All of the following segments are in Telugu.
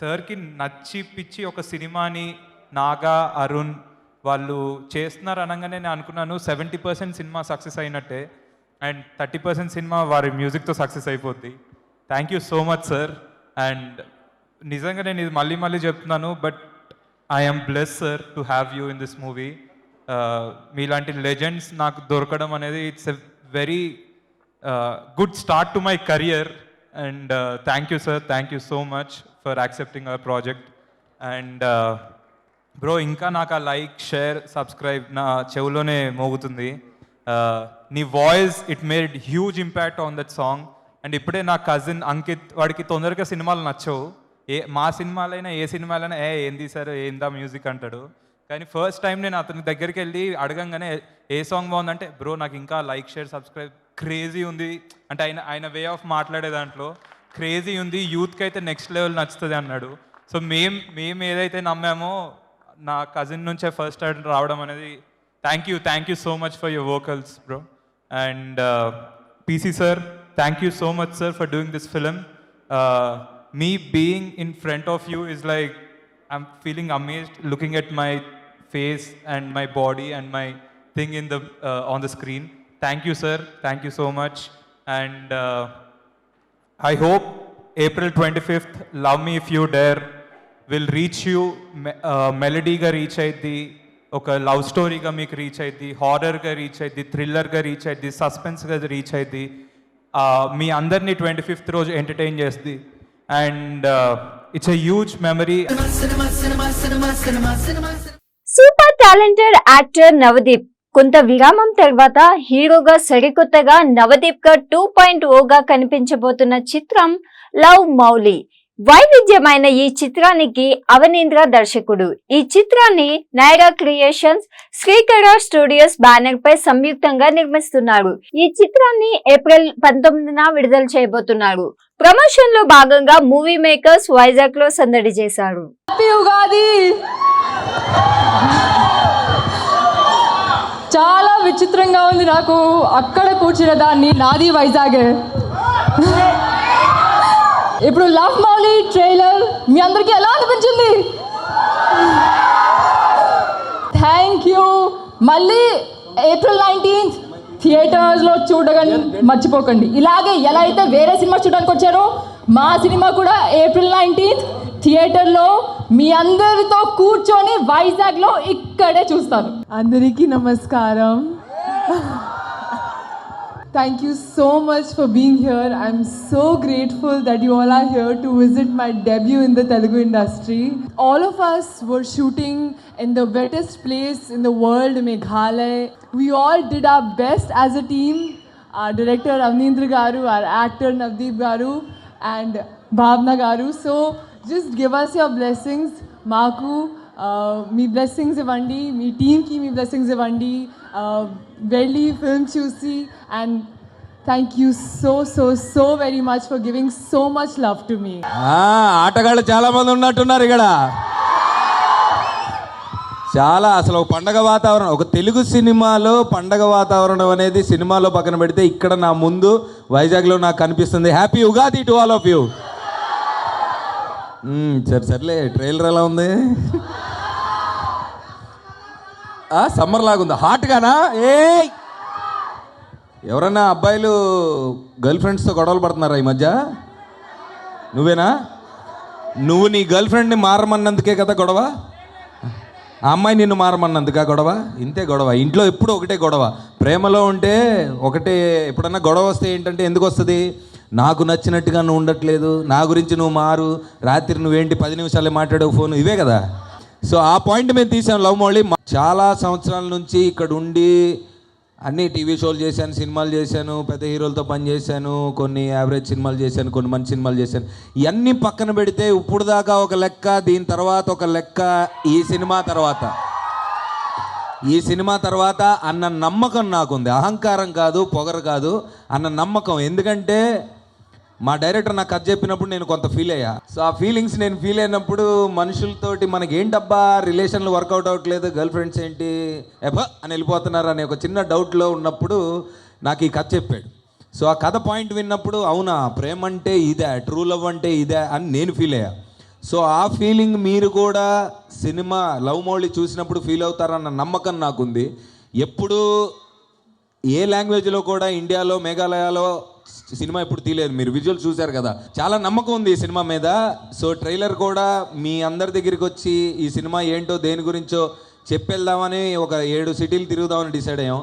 సార్కి నచ్చి పిచ్చి ఒక సినిమాని నాగా అరుణ్ వాళ్ళు చేస్తున్నారు అనగానే నేను అనుకున్నాను 70% సినిమా సక్సెస్ అయినట్టే అండ్ 30% సినిమా వారి మ్యూజిక్తో సక్సెస్ అయిపోద్ది. Thank you so much sir. And నిజంగా నేను ఇది మళ్ళీ మళ్ళీ చెప్తున్నాను, but I'm bless sir to have you in this movie. మీలాంటి లెజెండ్స్ నాకు దొరకడం అనేది it's a very good start to my career. And thank you sir, thank you so much for accepting our project. And bro ఇంకా నాకు ఆ లైక్ షేర్ సబ్స్క్రైబ్ నా చెవులోనే మోగుతుంది. నీ voice it made huge impact on that song. And ఇప్పుడే నా కజిన్ అంకిత్, వాడికి తొందరగా సినిమాలు నచ్చవు, మా సినిమాలైనా ఏ సినిమాలైనా ఏం తీశారు ఏందా మ్యూజిక్ అంటాడు. కానీ ఫస్ట్ టైం నేను అతని దగ్గరికి వెళ్ళి అడగంగానే ఏ సాంగ్ బాగుందంటే బ్రో నాకు ఇంకా లైక్ షేర్ సబ్స్క్రైబ్ క్రేజీ ఉంది అంటే ఆయన వే ఆఫ్ మాట్లాడే దాంట్లో క్రేజీ ఉంది, యూత్కి అయితే నెక్స్ట్ లెవెల్ నచ్చుతుంది అన్నాడు. సో మేము ఏదైతే నమ్మామో నా కజిన్ నుంచే ఫస్ట్ రావడం అనేది thank you so much for your vocals bro. And PC sir, thank you so much sir for doing this film. Me being in front of you is like I'm feeling amazed looking at my face and my body and my thing in the on the screen. Thank you sir, thank you so much. And I hope April 25th Love Me If You Dare will reach you. Melody ga reach ayyidi, oka love story ga meeku reach ayyidi, horror ga reach ayyidi, thriller ga reach ayyidi, suspense ga reach ayyidi, మీ అందరినీ 25th రోజు ఎంటర్టైన్ చేస్తుంది. And it's a huge memory. Super talented actor Navdeep కొంత విరామం తర్వాత హీరోగా సరికొత్తగా నవదీప్ గా 2.0గా కనిపించబోతున్న చిత్రం లవ్ మౌలి. వైవిధ్యమైన ఈ చిత్రానికి అవనీంద్ర దర్శకుడు. ఈ చిత్రాన్ని నైరా క్రియేషన్స్, శ్రీకర స్టూడియోస్ బ్యానర్ పై సంయుక్తంగా నిర్మిస్తున్నారు. ఈ చిత్రాన్ని ఏప్రిల్ 19న విడుదల చేయబోతున్నారు. ప్రమోషన్ లో భాగంగా మూవీ మేకర్స్ వైజాగ్ లో సందడి చేశారు. చాలా విచిత్రంగా ఉంది నాకు అక్కడ కూర్చున్న దాన్ని, నాది వైజాగ్. ఇప్పుడు లవ్ మౌలి ట్రైలర్ మీ అందరికీ ఎలా అనిపించింది? Thank you. మళ్ళీ ఏప్రిల్ 19th థియేటర్స్లో చూడగానే మర్చిపోకండి. ఇలాగే ఎలా అయితే వేరే సినిమా చూడడానికి వచ్చారో మా సినిమా కూడా ఏప్రిల్ 19th థియేటర్లో మీ అందరితో కూర్చొని వైజాగ్లో ఇక్కడే చూస్తాను. అందరికీ నమస్కారం. Thank you so much for being here. I'm so grateful that you all are here to visit my debut in the Telugu industry. All of us were shooting in the wettest place in the world, Meghalaya. We all did our best as a team. Our director Avneendra Garu, our actor Navdeep Garu and Bhavna Garu. So just give us your blessings. Maku, మీ బ్లెస్సింగ్స్ ఇవ్వండి, మీ టీమ్కి మీ బ్లెస్సింగ్స్ ఇవ్వండి. వెళ్ళి ఫిల్మ్ చూసి and thank you so so so very much for giving so much love to మీ. ఆటగాళ్ళు చాలా మంది ఉన్నట్టున్నారు ఇక్కడ. చాలా అసలు ఒక పండగ వాతావరణం, ఒక తెలుగు సినిమాలో పండగ వాతావరణం అనేది సినిమాలో పక్కన పెడితే ఇక్కడ నా ముందు వైజాగ్లో నాకు కనిపిస్తుంది. Happy Ugadi to all of you. సర్లే ట్రైలర్ ఎలా ఉంది? సమ్మర్ లాగుందా? హాట్గానా? ఎవరన్నా అబ్బాయిలు గర్ల్ ఫ్రెండ్స్తో గొడవలు పడుతున్నారా ఈ మధ్య? నువ్వేనా? నువ్వు నీ గర్ల్ ఫ్రెండ్ని మారమన్నందుకే కదా గొడవ? ఆ అమ్మాయి నిన్ను మారమన్నందుకా గొడవ? ఇంతే గొడవ. ఇంట్లో ఎప్పుడు ఒకటే గొడవ. ప్రేమలో ఉంటే ఒకటే. ఎప్పుడన్నా గొడవ వస్తే ఏంటంటే ఎందుకు వస్తుంది? నాకు నచ్చినట్టుగా నువ్వు ఉండట్లేదు, నా గురించి నువ్వు మారు, రాత్రి నువ్వేంటి 10 నిమిషాలే మాట్లాడే ఫోన్, ఇవే కదా. సో ఆ పాయింట్ మేము తీసాం లవ్ మౌలి. చాలా సంవత్సరాల నుంచి ఇక్కడ ఉండి అన్ని టీవీ షోలు చేశాను, సినిమాలు చేశాను, పెద్ద హీరోలతో పనిచేశాను, కొన్ని యావరేజ్ సినిమాలు చేశాను, కొన్ని మంచి సినిమాలు చేశాను. ఇవన్నీ పక్కన పెడితే ఇప్పుడు దాకా ఒక లెక్క, దీని తర్వాత ఒక లెక్క, ఈ సినిమా తర్వాత అన్న నమ్మకం నాకుంది. అహంకారం కాదు, పొగరు కాదు, అన్న నమ్మకం. ఎందుకంటే మా డైరెక్టర్ నాకు కథ చెప్పినప్పుడు నేను కొంత ఫీల్ అయ్యా. సో ఆ ఫీలింగ్స్ నేను ఫీల్ అయినప్పుడు మనుషులతోటి మనకి ఏంటబ్బా రిలేషన్లు వర్కౌట్ అవ్వట్లేదు, గర్ల్ ఫ్రెండ్స్ ఏంటి అని వెళ్ళిపోతున్నారు అనే ఒక చిన్న డౌట్లో ఉన్నప్పుడు నాకు ఈ కథ చెప్పాడు. సో ఆ కథ పాయింట్ విన్నప్పుడు అవునా, ప్రేమ అంటే ఇదే, ట్రూ లవ్ అంటే ఇదే అని నేను ఫీల్ అయ్యా. సో ఆ ఫీలింగ్ మీరు కూడా సినిమా లవ్ మౌళి చూసినప్పుడు ఫీల్ అవుతారన్న నమ్మకం నాకుంది. ఎప్పుడు ఏ లాంగ్వేజ్లో కూడా ఇండియాలో మేఘాలయలో సినిమా ఎప్పుడు తీయలేదు. మీరు విజువల్ చూశారు కదా, చాలా నమ్మకం ఉంది ఈ సినిమా మీద. సో ట్రైలర్ కూడా మీ అందరి దగ్గరికి వచ్చి ఈ సినిమా ఏంటో దేని గురించో చెప్పేద్దామని ఒక 7 సిటీలు తిరుగుదామని డిసైడ్ అయ్యాం.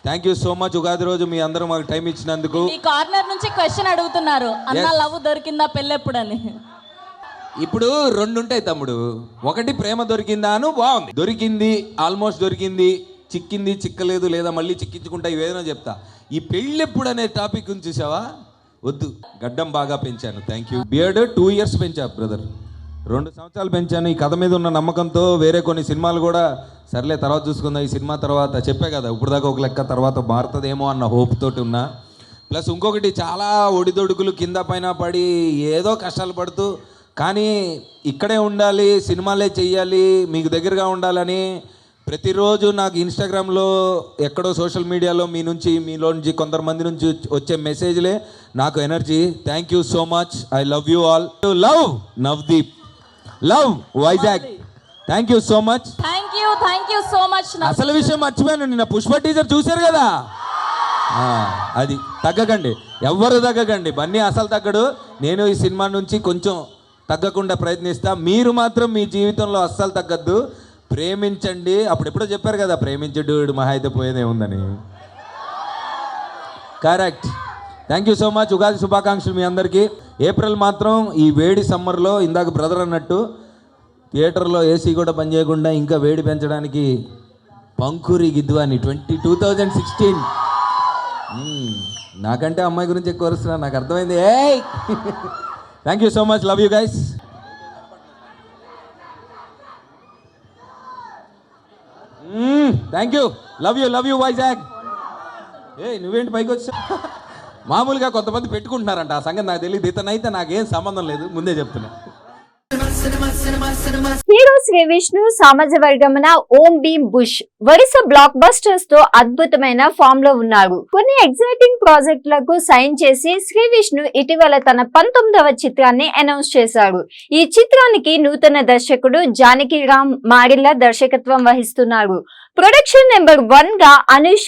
Thank you so much. Ugadi రోజు మీ అందరూ మాకు టైం ఇచ్చినందుకు. ఈ కార్నర్ నుంచి క్వశ్చన్ అడుగుతున్నారు, అన్న లవ్ దొరికిందా పెళ్ళెప్పుడని. ఇప్పుడు 2 ఉంటాయి తమ్ముడు. ఒకటి ప్రేమ దొరికిందా అను బాగుంది, దొరికింది, ఆల్మోస్ట్ దొరికింది, చిక్కింది, చిక్కలేదు, లేదా మళ్ళీ చిక్కించుకుంటా, ఇవేదైనా చెప్తా. ఈ పెళ్ళెప్పుడు అనే టాపిక్ గురించి చూసావా, వద్దు. గడ్డం బాగా పెంచాను, థ్యాంక్ యూ. బియర్డ్ 2 years పెంచా బ్రదర్, 2 సంవత్సరాలు పెంచాను. ఈ కథ మీద ఉన్న నమ్మకంతో వేరే కొన్ని సినిమాలు కూడా సర్లే తర్వాత చూసుకుందాం, ఈ సినిమా తర్వాత చెప్పే కదా ఇప్పుడు దాకా ఒక లెక్క, తర్వాత మారుతుందేమో అన్న హోప్ తోటి ఉన్నా. ప్లస్ ఇంకొకటి, చాలా ఒడిదొడుకులు కింద పైన పడి ఏదో కష్టాలు పడుతూ, కానీ ఇక్కడే ఉండాలి, సినిమాలే చెయ్యాలి, మీకు దగ్గరగా ఉండాలని ప్రతిరోజు నాకు ఇన్స్టాగ్రామ్లో ఎక్కడో సోషల్ మీడియాలో మీలో నుంచి కొంతమంది నుంచి వచ్చే మెసేజ్లే నాకు energy. Thank you so much. I love you all. Love Navdeep, love Vizag. Thank you so much. Thank you so much. అసలు విషయం మర్చిపోయాను, నిన్న పుష్ప టీజర్ చూశారు కదా, అది తగ్గకండి, ఎవ్వరు తగ్గకండి. బన్నీ అసలు తగ్గడు. నేను ఈ సినిమా నుంచి కొంచెం తగ్గకుండా ప్రయత్నిస్తా. మీరు మాత్రం మీ జీవితంలో అస్సలు తగ్గద్దు, ప్రేమించండి. అప్పుడు ఎప్పుడో చెప్పారు కదా, ప్రేమించడు మహా అయితే పోయేదే ఉందని. Correct. Thank you so much. Ugadi శుభాకాంక్షలు మీ అందరికీ. ఏప్రిల్ మాత్రం ఈ వేడి సమ్మర్లో ఇందాక బ్రదర్ అన్నట్టు థియేటర్లో ఏసీ కూడా పనిచేయకుండా ఇంకా వేడి పెంచడానికి పంకురి గిద్వాని 2016. నాకంటే అమ్మాయి గురించి ఎక్కువ వస్తున్నా, నాకు అర్థమైంది. ఏయ్ thank you so much. Love you guys. Thank you. Love you Vizag. నువ్వేంటి పైకి వచ్చా? మామూలుగా కొంతమంది పెట్టుకుంటున్నారంట, ఆ సంగతి నాకు తెలియదు. ఇతనైతే నాకేం సంబంధం లేదు, ముందే చెప్తున్నా. హీరో శ్రీ విష్ణు సామాజ వర్గమున ఓం భీమ్ బుష్ వరుస బ్లాక్ బస్టర్స్ తో అద్భుతమైన ఫామ్ లో ఉన్నారు. కొన్ని ఎగ్జైటింగ్ ప్రాజెక్టులకు సైన్ చేసి శ్రీ విష్ణు ఇటీవల తన 19వ చిత్రాన్ని అనౌన్స్ చేశాడు. ఈ చిత్రానికి నూతన దర్శకుడు జానకిరామ్ మారిల్లా దర్శకత్వం వహిస్తున్నారు. ప్రొడక్షన్ నెంబర్ 1 గా అనుష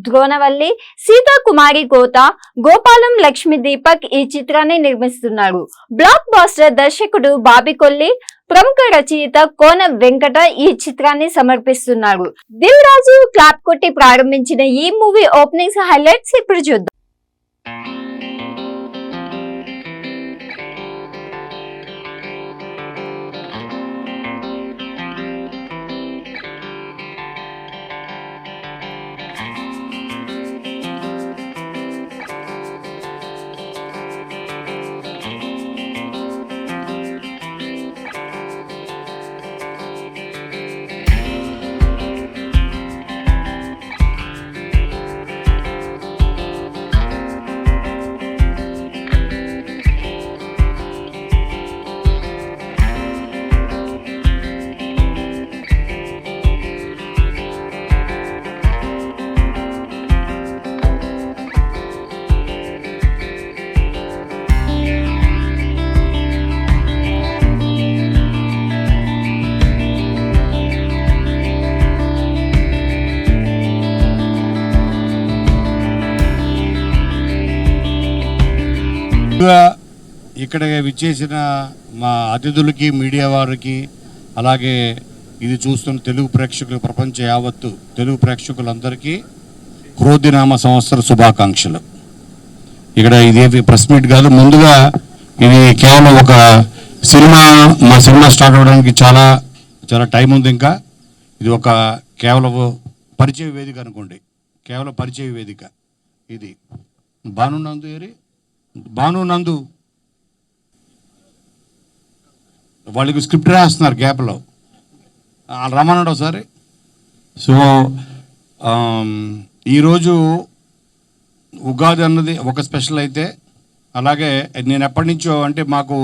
ద్రోణవల్లి, సీతా కుమారి కోత, గోపాలం లక్ష్మీ దీపక్ ఈ చిత్రాన్ని నిర్మిస్తున్నారు. బ్లాక్ బాస్టర్ దర్శకుడు బాబికొల్లి, ప్రముఖ రచయిత కోన వెంకట ఈ చిత్రాన్ని సమర్పిస్తున్నారు. దిల్ రాజు క్లాప్ కొట్టి ప్రారంభించిన ఈ మూవీ ఓపెనింగ్స్ హైలైట్స్ ఇప్పుడు చూద్దాం. ఇక్కడ విచ్చేసిన మా అతిథులకి, మీడియా వారికి, అలాగే ఇది చూస్తున్న తెలుగు ప్రేక్షకులు, ప్రపంచ యావత్తు తెలుగు ప్రేక్షకులందరికీ క్రోధినామ సంవత్సర శుభాకాంక్షలు. ఇక్కడ ఇదేమి ప్రెస్ మీట్ కాదు, ముందుగా ఇది కేవలం ఒక మా సినిమా స్టార్ట్ అవ్వడానికి చాలా చాలా టైం ఉంది. ఇంకా ఇది ఒక కేవలం పరిచయ వేదిక అనుకోండి, కేవలం పరిచయ వేదిక. ఇది భానునందు వాళ్ళకి స్క్రిప్ట్ రాస్తున్నారు గ్యాప్లో, రమ్మన్నాడు ఒకసారి. సో ఈరోజు ఉగాది అన్నది ఒక స్పెషల్ అయితే, అలాగే నేను ఎప్పటి నుంచో అంటే మాకు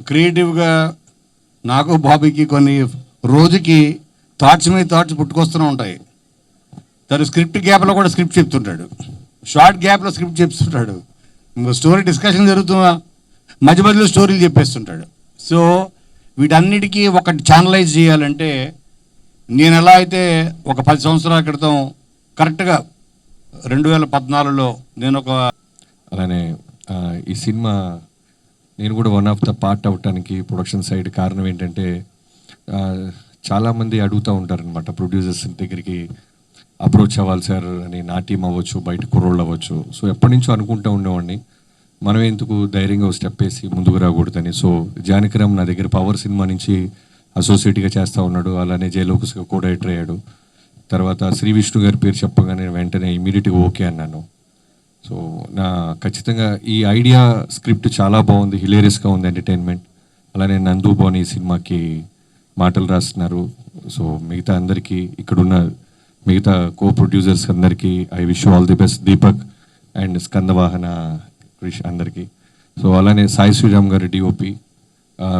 క్రియేటివ్గా నాకు బాబీకి కొన్ని రోజుకి థాట్స్ మీద థాట్స్ పుట్టుకొస్తూనే ఉంటాయి. తను స్క్రిప్ట్ గ్యాప్లో కూడా స్క్రిప్ట్ చెప్తుంటాడు, షార్ట్ గ్యాప్లో స్క్రిప్ట్ చెప్తుంటాడు, స్టోరీ డిస్కషన్ జరుగుతున్నా మధ్య మధ్యలో స్టోరీలు చెప్పేస్తుంటాడు. సో వీటన్నిటికీ ఒకటి ఛానలైజ్ చేయాలంటే నేను ఎలా అయితే ఒక 10 సంవత్సరాల క్రితం కరెక్ట్గా 2014లో నేను ఒక అలానే ఈ సినిమా నేను కూడా వన్ ఆఫ్ ద పార్ట్ అవ్వటానికి ప్రొడక్షన్ సైడ్ కారణం ఏంటంటే చాలామంది అడుగుతూ ఉంటారనమాట ప్రొడ్యూసర్స్ దగ్గరికి అప్రోచ్ అవ్వాలి సార్ అని, నా టీం అవ్వచ్చు, బయట కుర్రోళ్ళు అవ్వచ్చు. సో ఎప్పటి నుంచో అనుకుంటూ ఉండేవాడిని మనం ఎందుకు ధైర్యంగా స్టెప్ వేసి ముందుకు రాకూడదని. సో జానకిరామ్ నా దగ్గర పవర్ సినిమా నుంచి అసోసియేట్గా చేస్తూ ఉన్నాడు, అలానే జయలోకస్గా కో డైరెక్టర్ అయ్యాడు. తర్వాత శ్రీ విష్ణు గారి పేరు చెప్పగానే వెంటనే ఇమీడియట్గా ఓకే అన్నాను. సో ఖచ్చితంగా ఈ ఐడియా స్క్రిప్ట్ చాలా బాగుంది, హిలేరియస్గా ఉంది, ఎంటర్టైన్మెంట్. అలానే నందు బోని ఈ సినిమాకి మాటలు రాస్తున్నారు. సో మిగతా అందరికీ ఇక్కడున్న మిగతా కో ప్రొడ్యూసర్స్ అందరికీ I wish all the best. Deepak and Skandavahana Krish అందరికీ. సో అలానే సాయి శ్రీరామ్ గారి డిఓపి,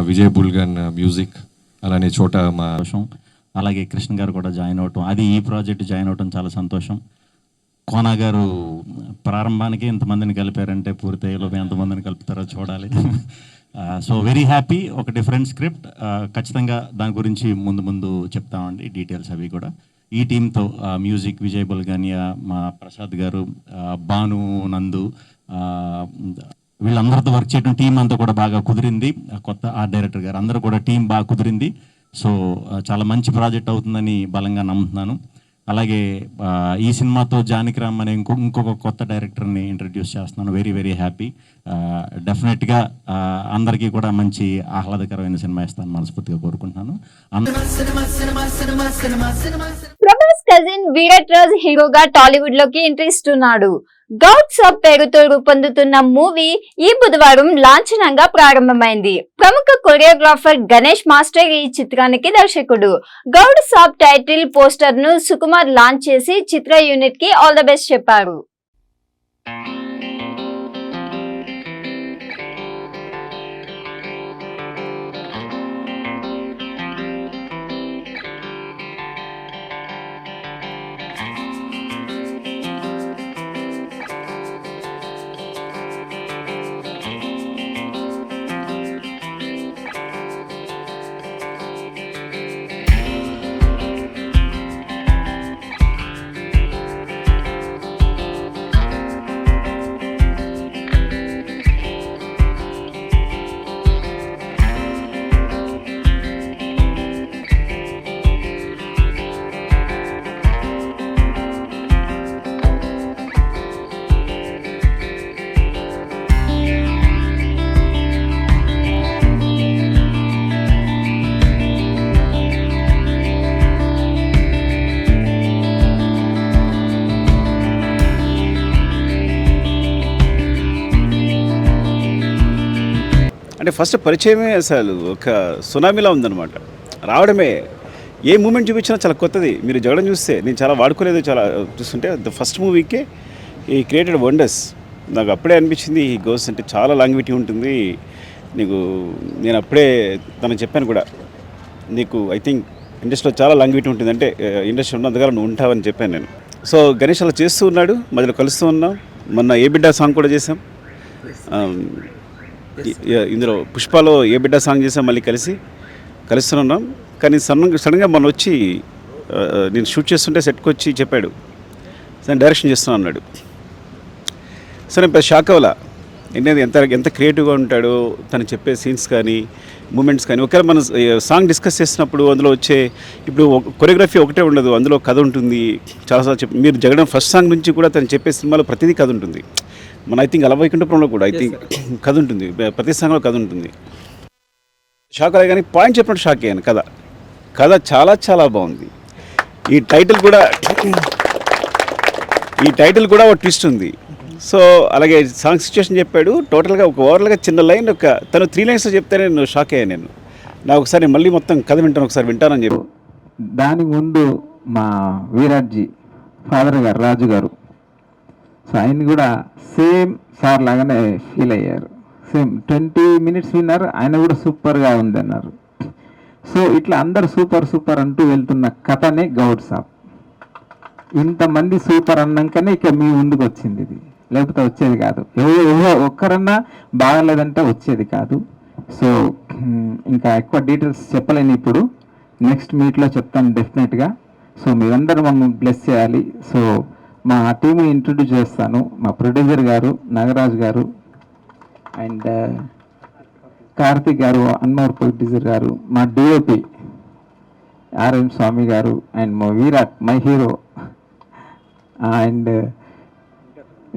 విజయ్ బుల్గన్ మ్యూజిక్, అలానే చోట మా అలాగే కృష్ణ గారు కూడా జాయిన్ అవటం, అది ఈ ప్రాజెక్ట్ జాయిన్ అవటం చాలా సంతోషం. కోనా గారు ప్రారంభానికి ఇంతమందిని కలిపారంటే పూర్తయ్యేలోపు ఎంతమందిని కలుపుతారో చూడాలి. So very happy. ఒక డిఫరెంట్ స్క్రిప్ట్, ఖచ్చితంగా దాని గురించి ముందు చెప్తామండి డీటెయిల్స్ అవి కూడా. ఈ టీంతో మ్యూజిక్ విజయ్ బుల్గానియా, మా ప్రసాద్ గారు, భాను, నందు, వీళ్ళందరితో వర్క్ చేయడం టీం అంతా కూడా బాగా కుదిరింది. కొత్త ఆర్ట్ డైరెక్టర్ గారు అందరూ కూడా టీం బాగా కుదిరింది. సో చాలా మంచి ప్రాజెక్ట్ అవుతుందని బలంగా నమ్ముతున్నాను. అలాగే ఈ సినిమాతో జానకిరామ్ అనే ఇంకొక కొత్త డైరెక్టర్ని ఇంట్రడ్యూస్ చేస్తున్నాను. Very very happy. డెఫినెట్గా అందరికీ కూడా మంచి ఆహ్లాదకరమైన సినిమా ఇస్తాను మనస్ఫూర్తిగా కోరుకుంటున్నాను. ప్రభాస్ కజిన్ విరాట్ రాజ్ హీరోగా టాలీవుడ్ లోకి ఎంట్రీ ఇస్తున్నాడు. గౌడ్ సాబ్ పేరుతో రూపొందుతున్న మూవీ ఈ బుధవారం లాంఛనంగా ప్రారంభమైంది. ప్రముఖ కొరియోగ్రాఫర్ గణేష్ మాస్టర్ ఈ చిత్రానికి దర్శకుడు. గౌడ్ సాబ్ టైటిల్ పోస్టర్ ను సుకుమార్ లాంచ్ చేసి చిత్ర యూనిట్ కి ఆల్ ద బెస్ట్ చెప్పారు. అంటే ఫస్ట్ పరిచయమే అసలు ఒక సునామీలా ఉందన్నమాట. రావడమే ఏ మూమెంట్ చూపించినా చాలా కొత్తది. మీరు జగడం చూస్తే నేను చాలా వాడుకోలేదు, చాలా చూస్తుంటే ద ఫస్ట్ మూవీకే ఈ క్రియేటెడ్ వండర్స్. నాకు అప్పుడే అనిపించింది ఈ గోస్ అంటే చాలా లాంగ్విటీ ఉంటుంది నీకు. నేను అప్పుడే తనకు చెప్పాను కూడా, నీకు ఐ థింక్ ఇండస్ట్రీలో చాలా లాంగ్విటీ ఉంటుంది, అంటే ఇండస్ట్రీ ఉన్నందుగా నువ్వు ఉంటావని చెప్పాను నేను. సో గణేష్ అలా చేస్తూ ఉన్నాడు, మధ్యలో కలుస్తూ ఉన్నాం. మొన్న ఏ బిడ్డ సాంగ్ కూడా చేసాం, ఇందులో పుష్పలో ఏ బిడ్డ సాంగ్ చేసాం, మళ్ళీ కలుస్తున్నాం. కానీ సడన్గా మొన్న వచ్చి నేను షూట్ చేస్తుంటే సెట్కి వచ్చి చెప్పాడు, నేను డైరెక్షన్ చేస్తున్నాను అన్నాడు. సో నేను పెద్ద షాక్ అవ్వాలా, ఏంటంటే ఎంత క్రియేటివ్గా ఉంటాడో తను చెప్పే సీన్స్ కానీ మూమెంట్స్ కానీ. ఒకవేళ మనం సాంగ్ డిస్కస్ చేసినప్పుడు అందులో వచ్చే ఇప్పుడు కొరియోగ్రఫీ ఒకటే ఉండదు, అందులో కథ ఉంటుంది. చాలాసార్లు మీరు జగడం ఫస్ట్ సాంగ్ నుంచి కూడా తను చెప్పే సినిమాలో ప్రతిదీ కథ ఉంటుంది. మన ఐ థింక్ అలవైకుంఠపురంలో కూడా ఐ థింక్ కథ ఉంటుంది, ప్రతి సాంగ్లో కథ ఉంటుంది. షాక్ అయ్యా, కానీ పాయింట్ చెప్పినట్టు షాక్ అయ్యాను. కథ చాలా చాలా బాగుంది. ఈ టైటిల్ కూడా ఒక ట్విస్ట్ ఉంది. సో అలాగే సాంగ్ సిచ్యువేషన్ చెప్పాడు. టోటల్గా ఒక ఓవరాల్గా చిన్న లైన్ తను 3 లైన్స్లో చెప్తేనే నేను షాక్ అయ్యాను. నేను నాకు ఒకసారి మళ్ళీ మొత్తం కథ ఒకసారి వింటానని చెప్పి. దాని ముందు మా వీరాట్జీ ఫాదర్ గారు రాజు గారు, సో ఆయన కూడా సేమ్ సార్ లాగానే ఫీల్ అయ్యారు. సేమ్ 20 minutes విన్నారు, ఆయన కూడా సూపర్గా ఉంది అన్నారు. సో ఇట్లా అందరు సూపర్ అంటూ వెళ్తున్న కథనే గౌడ్ సాబ్. ఇంతమంది సూపర్ అన్నాకనే ఇక మీ ముందుకు వచ్చింది ఇది, లేకపోతే వచ్చేది కాదు. ఎవరో ఒక్కరన్నా బాగలేదంటే వచ్చేది కాదు. సో ఇంకా ఎక్కువ డీటెయిల్స్ చెప్పలేను ఇప్పుడు, నెక్స్ట్ మీట్లో చెప్తాను డెఫినెట్గా. సో మీరందరూ మమ్మల్ని బ్లెస్ చేయాలి. సో మా టీంని ఇంట్రడ్యూస్ చేస్తాను. మా ప్రొడ్యూసర్ గారు నాగరాజు గారు, అండ్ కార్తిక్ గారు, అన్నోర్ ప్రొడ్యూసర్ గారు, మా డిఓపి ఆర్ఎం స్వామి గారు, అండ్ మా Virat my hero, and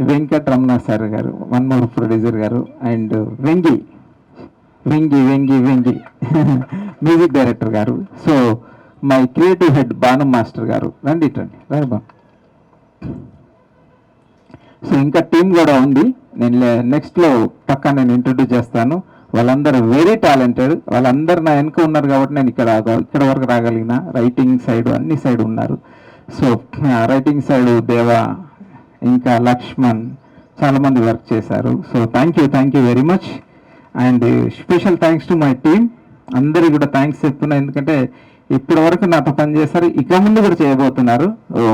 Venkataramana sir గారు, వన్ మోర్ ప్రొడ్యూసర్ గారు, అండ్ వెంగి మ్యూజిక్ డైరెక్టర్ గారు. So my creative head Bhanu master గారు, రండి బా. సో ఇంకా టీం కూడా ఉంది, నేను నెక్స్ట్లో పక్కా నేను ఇంట్రడ్యూస్ చేస్తాను. వాళ్ళందరూ వెరీ టాలెంటెడ్, వాళ్ళందరూ నా వెనుక ఉన్నారు కాబట్టి నేను ఇక్కడ వరకు రాగలిగిన. రైటింగ్ సైడ్ అన్ని సైడ్ ఉన్నారు. సో రైటింగ్ సైడ్ దేవా, ఇంకా లక్ష్మణ్, చాలామంది వర్క్ చేశారు. So thank you very much. And special thanks to my team, అందరికీ కూడా థ్యాంక్స్ చెప్తున్నా, ఎందుకంటే ఇప్పటి వరకు నాతో పనిచేస్తారు, ఇక ముందు కూడా చేయబోతున్నారు.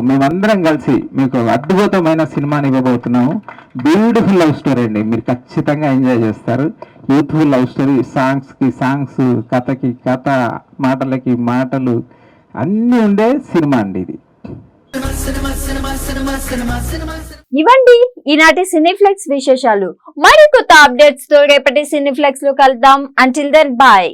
మేమందరం కలిసి మీకు అద్భుతమైన సినిమాని ఇవ్వబోతున్నాము. బ్యూటిఫుల్ లవ్ స్టోరీ అండి, మీరు ఖచ్చితంగా ఎంజాయ్ చేస్తారు. యూత్ఫుల్ లవ్ స్టోరీ, సాంగ్స్కి సాంగ్స్, కథకి కథ, మాటలకి మాటలు అన్నీ ఉండే సినిమా అండి ఇది. ఇవండి ఈనాటి సినీఫ్లెక్స్ విశేషాలు. మరి కొత్త అప్డేట్స్ తో రేపటి సినీఫ్లెక్స్ లో కలుద్దాం. Until then bye.